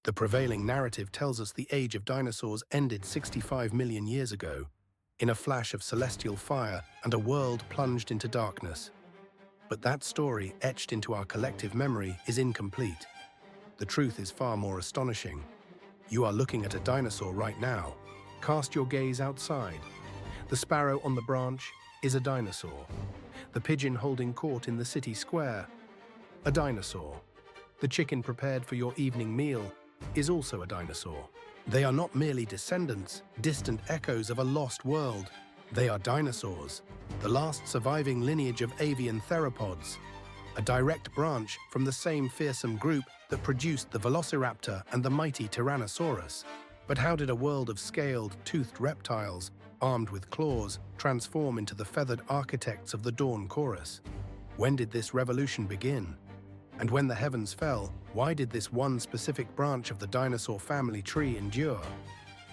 The prevailing narrative tells us the age of dinosaurs ended 65 million years ago, in a flash of celestial fire and a world plunged into darkness. But that story, etched into our collective memory, is incomplete. The truth is far more astonishing. You are looking at a dinosaur right now. Cast your gaze outside. The sparrow on the branch is a dinosaur. The pigeon holding court in the city square, a dinosaur. The chicken prepared for your evening meal is also a dinosaur. They are not merely descendants, distant echoes of a lost world. They are dinosaurs, the last surviving lineage of avian theropods, a direct branch from the same fearsome group that produced the velociraptor and the mighty Tyrannosaurus. But how did a world of scaled, toothed reptiles, armed with claws, transform into the feathered architects of the dawn chorus? When did this revolution begin? And when the heavens fell, why did this one specific branch of the dinosaur family tree endure?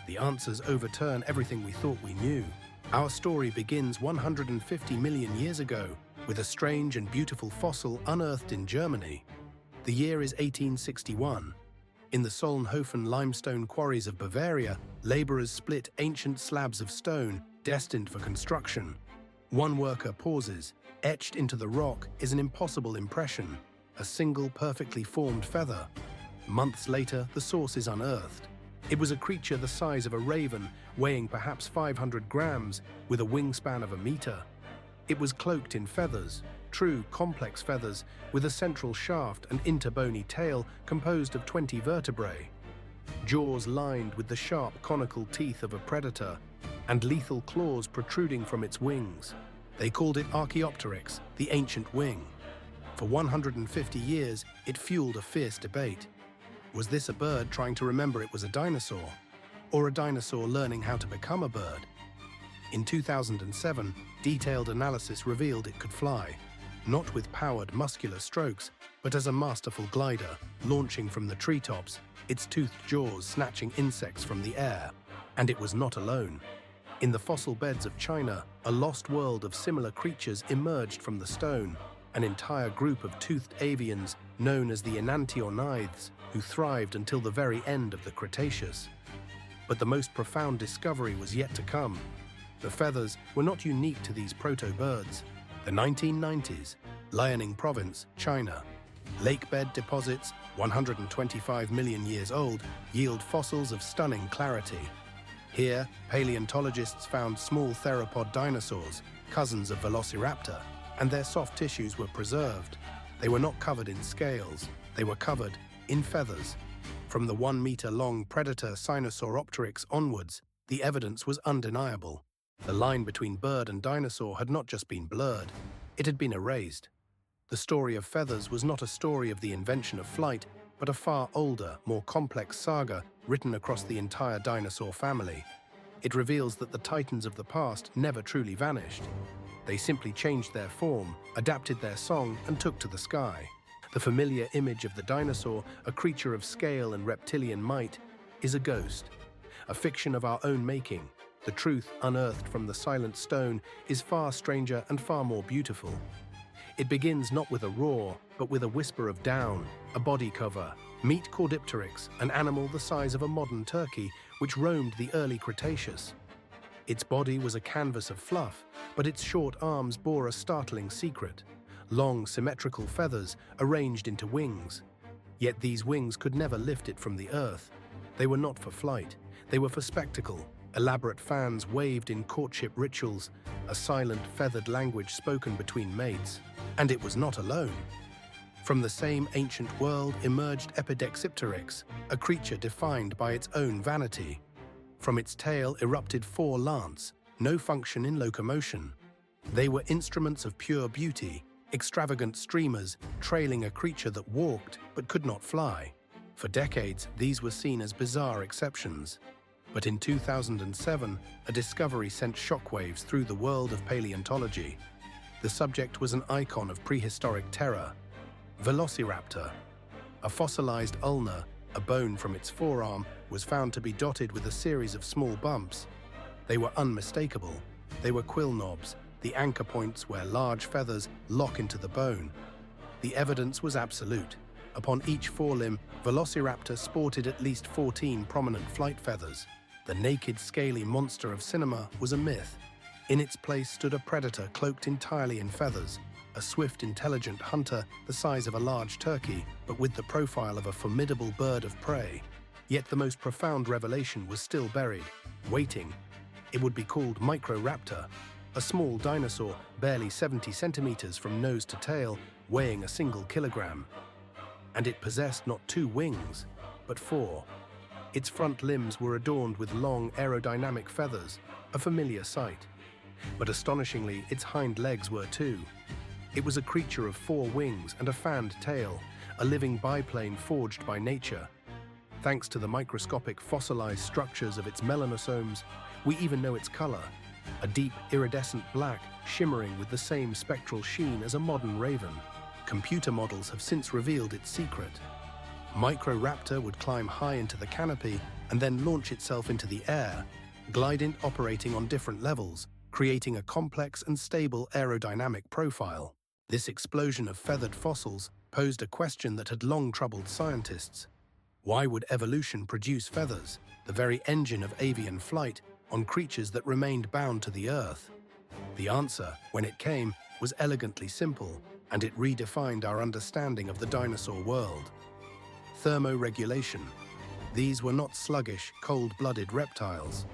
The answers overturn everything we thought we knew. Our story begins 150 million years ago with a strange and beautiful fossil unearthed in Germany. The year is 1861. In the Solnhofen limestone quarries of Bavaria, laborers split ancient slabs of stone destined for construction. One worker pauses. Etched into the rock is an impossible impression, a single perfectly formed feather. Months later, the source is unearthed. It was a creature the size of a raven, weighing perhaps 500 grams, with a wingspan of a meter. It was cloaked in feathers, true complex feathers, with a central shaft and interbony tail composed of 20 vertebrae. Jaws lined with the sharp conical teeth of a predator, and lethal claws protruding from its wings. They called it Archaeopteryx, the ancient wing. For 150 years, it fueled a fierce debate. Was this a bird trying to remember it was a dinosaur? Or a dinosaur learning how to become a bird? In 2007, detailed analysis revealed it could fly, not with powered muscular strokes, but as a masterful glider, launching from the treetops, its toothed jaws snatching insects from the air. And it was not alone. In the fossil beds of China, a lost world of similar creatures emerged from the stone, an entire group of toothed avians known as the enantiornithes, who thrived until the very end of the Cretaceous. But the most profound discovery was yet to come. The feathers were not unique to these proto-birds. The 1990s, Liaoning Province, China. Lakebed deposits, 125 million years old, yield fossils of stunning clarity. Here, paleontologists found small theropod dinosaurs, cousins of Velociraptor, and their soft tissues were preserved. They were not covered in scales, they were covered in feathers. From the 1-meter-long predator Sinosauropteryx onwards, the evidence was undeniable. The line between bird and dinosaur had not just been blurred, it had been erased. The story of feathers was not a story of the invention of flight, but a far older, more complex saga written across the entire dinosaur family. It reveals that the titans of the past never truly vanished. They simply changed their form, adapted their song, and took to the sky. The familiar image of the dinosaur, a creature of scale and reptilian might, is a ghost, a fiction of our own making. The truth, unearthed from the silent stone, is far stranger and far more beautiful. It begins not with a roar, but with a whisper of down, a body cover. Meet Caudipteryx, an animal the size of a modern turkey, which roamed the early Cretaceous. Its body was a canvas of fluff, but its short arms bore a startling secret. Long, symmetrical feathers arranged into wings. Yet these wings could never lift it from the earth. They were not for flight, they were for spectacle. Elaborate fans waved in courtship rituals, a silent, feathered language spoken between mates. And it was not alone. From the same ancient world emerged Epidexipteryx, a creature defined by its own vanity. From its tail erupted 4 lance, no function in locomotion. They were instruments of pure beauty, extravagant streamers trailing a creature that walked but could not fly. For decades, these were seen as bizarre exceptions. But in 2007, a discovery sent shockwaves through the world of paleontology. The subject was an icon of prehistoric terror. Velociraptor. A fossilized ulna, a bone from its forearm, was found to be dotted with a series of small bumps. They were unmistakable. They were quill knobs, the anchor points where large feathers lock into the bone. The evidence was absolute. Upon each forelimb, Velociraptor sported at least 14 prominent flight feathers. The naked, scaly monster of cinema was a myth. In its place stood a predator cloaked entirely in feathers, a swift, intelligent hunter the size of a large turkey, but with the profile of a formidable bird of prey. Yet the most profound revelation was still buried, waiting. It would be called Microraptor, a small dinosaur barely 70 centimeters from nose to tail, weighing a single kilogram. And it possessed not 2 wings, but 4. Its front limbs were adorned with long aerodynamic feathers, a familiar sight. But astonishingly, its hind legs were too. It was a creature of 4 wings and a fanned tail, a living biplane forged by nature. Thanks to the microscopic fossilized structures of its melanosomes, we even know its color, a deep iridescent black shimmering with the same spectral sheen as a modern raven. Computer models have since revealed its secret. Microraptor would climb high into the canopy and then launch itself into the air, gliding operating on different levels, creating a complex and stable aerodynamic profile. This explosion of feathered fossils posed a question that had long troubled scientists. Why would evolution produce feathers, the very engine of avian flight, on creatures that remained bound to the earth? The answer, when it came, was elegantly simple, and it redefined our understanding of the dinosaur world. Thermoregulation. These were not sluggish, cold-blooded reptiles.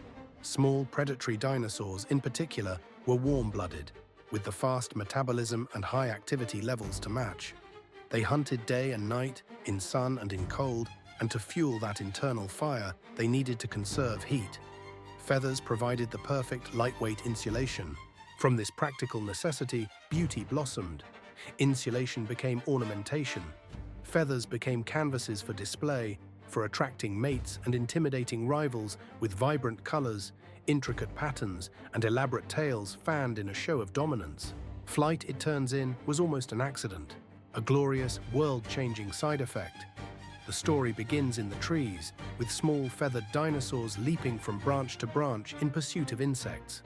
Small predatory dinosaurs, in particular, were warm-blooded, with the fast metabolism and high activity levels to match. They hunted day and night, in sun and in cold, and to fuel that internal fire, they needed to conserve heat. Feathers provided the perfect lightweight insulation. From this practical necessity, beauty blossomed. Insulation became ornamentation. Feathers became canvases for display, for attracting mates and intimidating rivals with vibrant colors, intricate patterns, and elaborate tails fanned in a show of dominance. Flight, it turns in, was almost an accident, a glorious, world-changing side effect. The story begins in the trees, with small feathered dinosaurs leaping from branch to branch in pursuit of insects.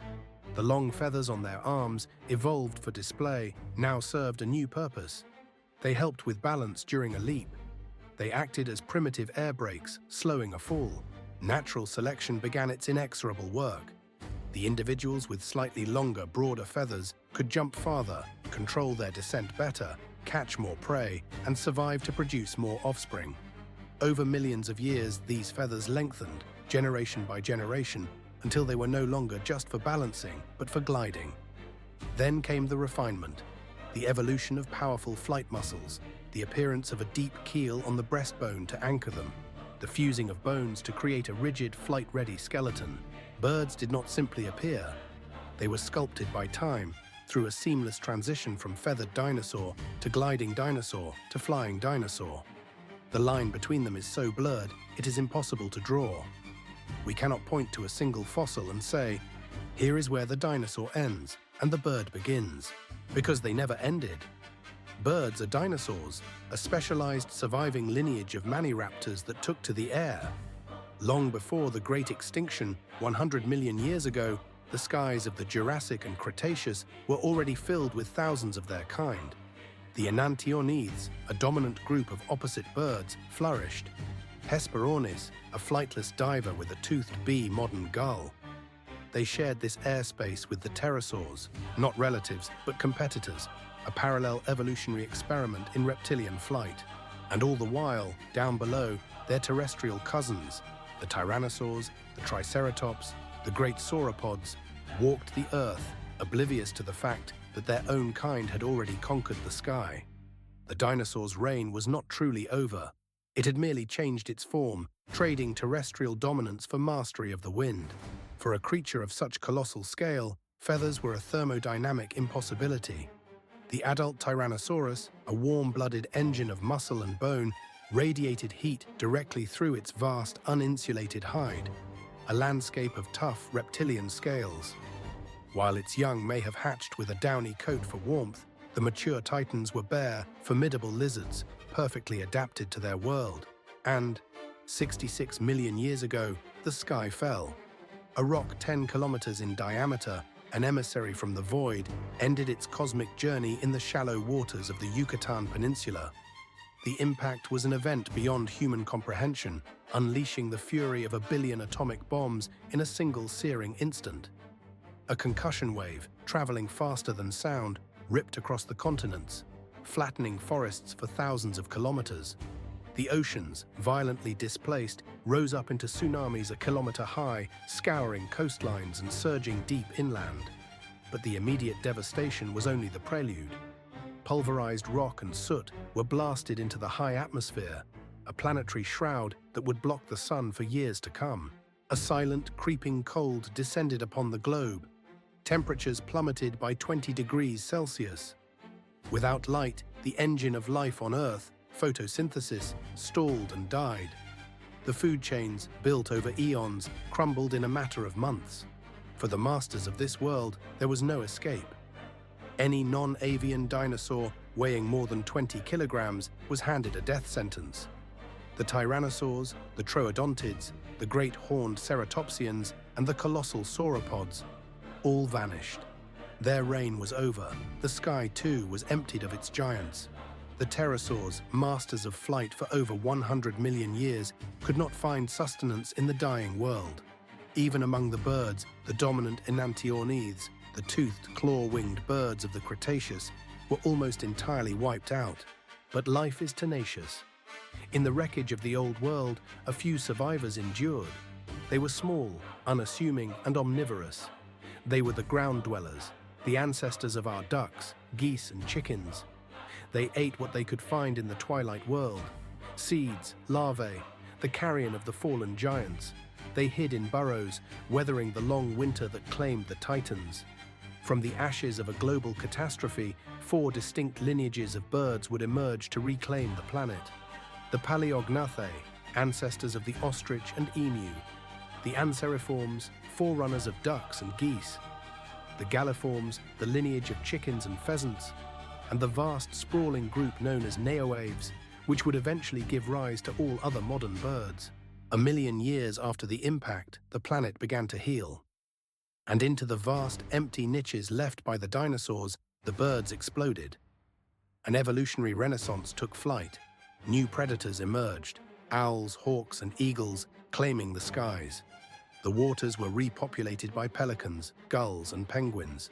The long feathers on their arms, evolved for display, now served a new purpose. They helped with balance during a leap. They acted as primitive air brakes, slowing a fall. Natural selection began its inexorable work. The individuals with slightly longer, broader feathers could jump farther, control their descent better, catch more prey, and survive to produce more offspring. Over millions of years, these feathers lengthened, generation by generation, until they were no longer just for balancing, but for gliding. Then came the refinement, the evolution of powerful flight muscles, the appearance of a deep keel on the breastbone to anchor them, the fusing of bones to create a rigid, flight-ready skeleton. Birds did not simply appear. They were sculpted by time, through a seamless transition from feathered dinosaur to gliding dinosaur to flying dinosaur. The line between them is so blurred, it is impossible to draw. We cannot point to a single fossil and say, here is where the dinosaur ends and the bird begins, because they never ended. Birds are dinosaurs, a specialized surviving lineage of maniraptors that took to the air. Long before the Great Extinction, 100 million years ago, the skies of the Jurassic and Cretaceous were already filled with thousands of their kind. The Enantiornithes, a dominant group of opposite birds, flourished. Hesperornis, a flightless diver with a toothed bee modern gull. They shared this airspace with the pterosaurs, not relatives, but competitors, a parallel evolutionary experiment in reptilian flight. And all the while, down below, their terrestrial cousins, the tyrannosaurs, the triceratops, the great sauropods, walked the earth, oblivious to the fact that their own kind had already conquered the sky. The dinosaurs' reign was not truly over. It had merely changed its form, trading terrestrial dominance for mastery of the wind. For a creature of such colossal scale, feathers were a thermodynamic impossibility. The adult Tyrannosaurus, a warm-blooded engine of muscle and bone, radiated heat directly through its vast, uninsulated hide, a landscape of tough reptilian scales. While its young may have hatched with a downy coat for warmth, the mature titans were bare, formidable lizards, perfectly adapted to their world. And, 66 million years ago, the sky fell. A rock 10 kilometers in diameter, an emissary from the void, ended its cosmic journey in the shallow waters of the Yucatan Peninsula. The impact was an event beyond human comprehension, unleashing the fury of 1 billion atomic bombs in a single searing instant. A concussion wave, traveling faster than sound, ripped across the continents, flattening forests for thousands of kilometers. The oceans, violently displaced, rose up into tsunamis a kilometer high, scouring coastlines and surging deep inland. But the immediate devastation was only the prelude. Pulverized rock and soot were blasted into the high atmosphere, a planetary shroud that would block the sun for years to come. A silent, creeping cold descended upon the globe. Temperatures plummeted by 20 degrees Celsius. Without light, the engine of life on Earth, photosynthesis, stalled and died. The food chains, built over eons, crumbled in a matter of months. For the masters of this world, there was no escape. Any non-avian dinosaur weighing more than 20 kilograms was handed a death sentence. The tyrannosaurs, the troodontids, the great horned ceratopsians, and the colossal sauropods all vanished. Their reign was over. The sky, too, was emptied of its giants. The pterosaurs, masters of flight for over 100 million years, could not find sustenance in the dying world. Even among the birds, the dominant enantiorniths, the toothed, claw-winged birds of the Cretaceous, were almost entirely wiped out. But life is tenacious. In the wreckage of the old world, a few survivors endured. They were small, unassuming, and omnivorous. They were the ground dwellers, the ancestors of our ducks, geese, and chickens. They ate what they could find in the twilight world: seeds, larvae, the carrion of the fallen giants. They hid in burrows, weathering the long winter that claimed the Titans. From the ashes of a global catastrophe, 4 distinct lineages of birds would emerge to reclaim the planet. The Paleognathai, ancestors of the ostrich and emu. The Anseriforms, forerunners of ducks and geese. The Galliforms, the lineage of chickens and pheasants. And the vast, sprawling group known as Neoaves, which would eventually give rise to all other modern birds. 1 million years after the impact, the planet began to heal. And into the vast, empty niches left by the dinosaurs, the birds exploded. An evolutionary renaissance took flight. New predators emerged: owls, hawks, and eagles claiming the skies. The waters were repopulated by pelicans, gulls, and penguins.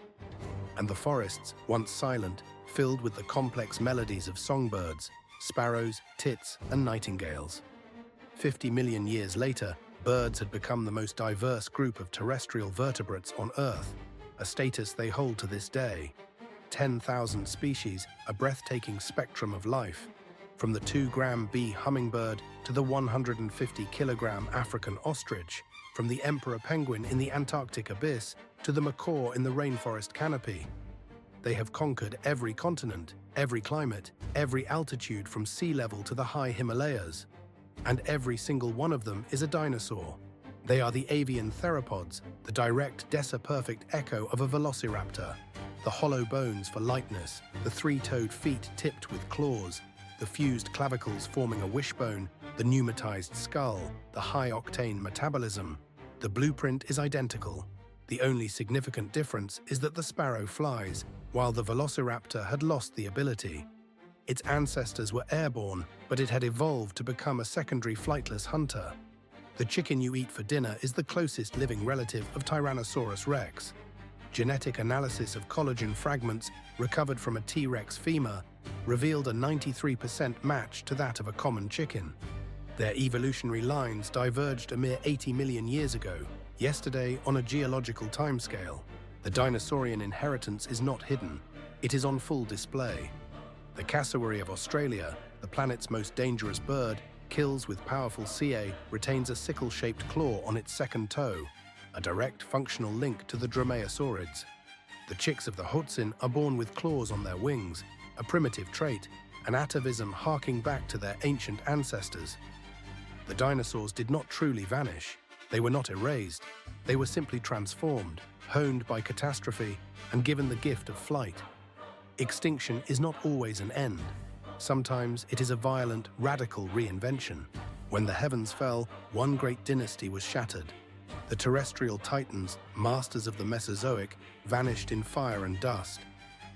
And the forests, once silent, filled with the complex melodies of songbirds, sparrows, tits, and nightingales. 50 million years later, birds had become the most diverse group of terrestrial vertebrates on Earth, a status they hold to this day. 10,000 species, a breathtaking spectrum of life, from the 2-gram bee hummingbird to the 150-kilogram African ostrich, from the emperor penguin in the Antarctic abyss to the macaw in the rainforest canopy. They have conquered every continent, every climate, every altitude from sea level to the high Himalayas. And every single one of them is a dinosaur. They are the avian theropods, the direct desert-perfect echo of a velociraptor. The hollow bones for lightness, the 3-toed feet tipped with claws, the fused clavicles forming a wishbone, the pneumatized skull, the high-octane metabolism. The blueprint is identical. The only significant difference is that the sparrow flies, while the velociraptor had lost the ability. Its ancestors were airborne, but it had evolved to become a secondary flightless hunter. The chicken you eat for dinner is the closest living relative of Tyrannosaurus rex. Genetic analysis of collagen fragments recovered from a T-Rex femur revealed a 93% match to that of a common chicken. Their evolutionary lines diverged a mere 80 million years ago, yesterday on a geological timescale. The dinosaurian inheritance is not hidden. It is on full display. The cassowary of Australia, the planet's most dangerous bird, kills with powerful CA, retains a sickle-shaped claw on its second toe, a direct functional link to the dromaeosaurids. The chicks of the Hoatzin are born with claws on their wings, a primitive trait, an atavism harking back to their ancient ancestors. The dinosaurs did not truly vanish. They were not erased. They were simply transformed, honed by catastrophe, and given the gift of flight. Extinction is not always an end. Sometimes it is a violent, radical reinvention. When the heavens fell, one great dynasty was shattered. The terrestrial titans, masters of the Mesozoic, vanished in fire and dust.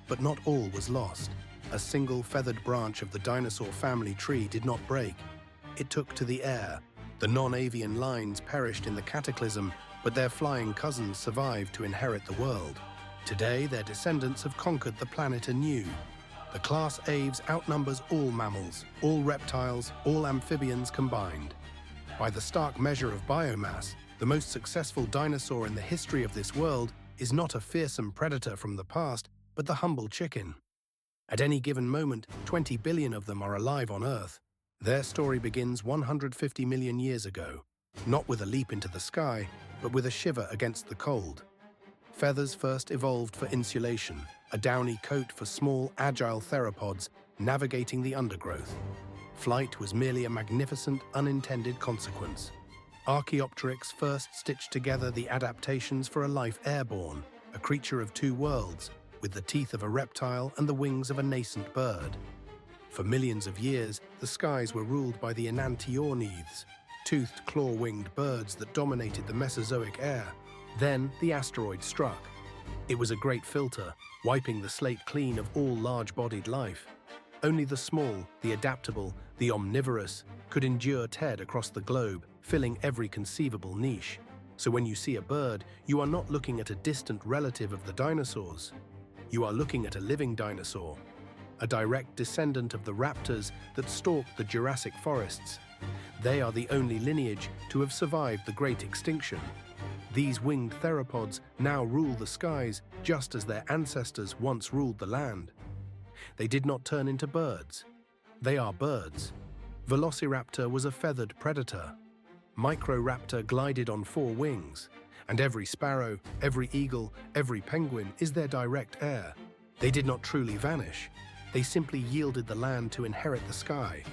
But not all was lost. a single feathered branch of the dinosaur family tree did not break. It took to the air. The non-avian lines perished in the cataclysm, but their flying cousins survived to inherit the world. Today, their descendants have conquered the planet anew. The class Aves outnumbers all mammals, all reptiles, all amphibians combined. By the stark measure of biomass, the most successful dinosaur in the history of this world is not a fearsome predator from the past, but the humble chicken. At any given moment, 20 billion of them are alive on Earth. Their story begins 150 million years ago, not with a leap into the sky, but with a shiver against the cold. Feathers first evolved for insulation, a downy coat for small, agile theropods navigating the undergrowth. Flight was merely a magnificent, unintended consequence. Archaeopteryx first stitched together the adaptations for a life airborne, a creature of two worlds, with the teeth of a reptile and the wings of a nascent bird. For millions of years, the skies were ruled by the enantiorniths, toothed claw-winged birds that dominated the Mesozoic air. Then the asteroid struck. It was a great filter, wiping the slate clean of all large-bodied life. Only the small, the adaptable, the omnivorous could endure tear across the globe, filling every conceivable niche. So when you see a bird, you are not looking at a distant relative of the dinosaurs. You are looking at a living dinosaur, a direct descendant of the raptors that stalked the Jurassic forests. They are the only lineage to have survived the Great Extinction. These winged theropods now rule the skies just as their ancestors once ruled the land. They did not turn into birds. They are birds. Velociraptor was a feathered predator. Microraptor glided on four wings. And every sparrow, every eagle, every penguin is their direct heir. They did not truly vanish. They simply yielded the land to inherit the sky.